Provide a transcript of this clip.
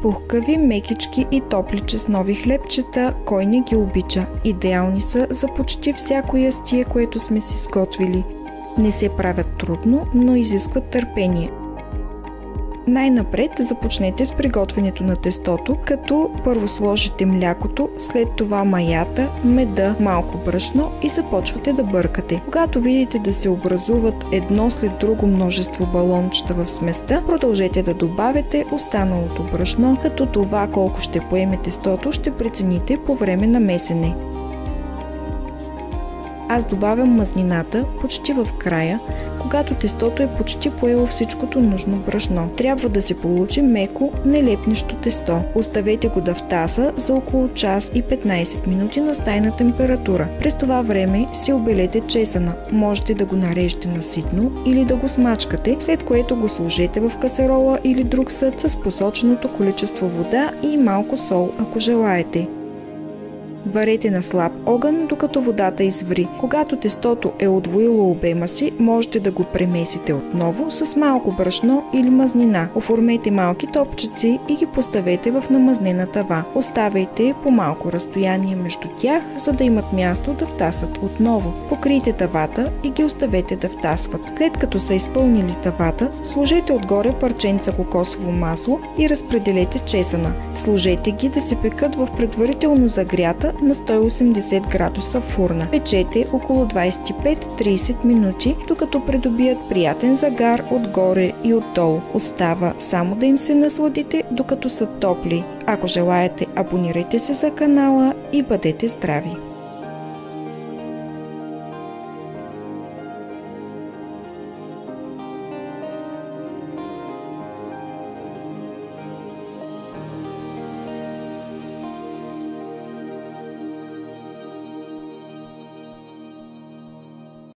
Пухкави, мекички и топли чеснови хлебчета, кой не ги обича. Идеални са за почти всяко ястие, което сме си сготвили. Не се правят трудно, но изискват търпение. Най-напред започнете с приготвянето на тестото, като първо сложите млякото, след това маята, меда, малко брашно и започвате да бъркате. Когато видите да се образуват едно след друго множество балончета в сместа, продължете да добавяте останалото брашно, като това колко ще поеме тестото ще прецените по време на месене. Аз добавям мазнината почти в края, когато тестото е почти поело всичкото нужно брашно. Трябва да се получи меко, нелепнещо тесто. Оставете го да втаса за около час и 15 минути на стайна температура. През това време си обелете чесъна. Можете да го нарежете на ситно или да го смачкате, след което го сложете в касерола или друг съд с посоченото количество вода и малко сол, ако желаете. Варете на слаб огън, докато водата изври. Когато тестото е удвоило обема си, можете да го премесите отново с малко брашно или мазнина. Оформете малки топчици и ги поставете в намазнена тава. Оставяйте по малко разстояние между тях, за да имат място да втасат отново. Покрийте тавата и ги оставете да втасват. След като са изпълнили тавата, сложете отгоре парченца кокосово масло и разпределете чесъна. Сложете ги да се пекат в предварително загрята на 180 градуса фурна. Печете около 25-30 минути, докато придобият приятен загар отгоре и отдолу. Остава само да им се насладите, докато са топли. Ако желаете, абонирайте се за канала и бъдете здрави!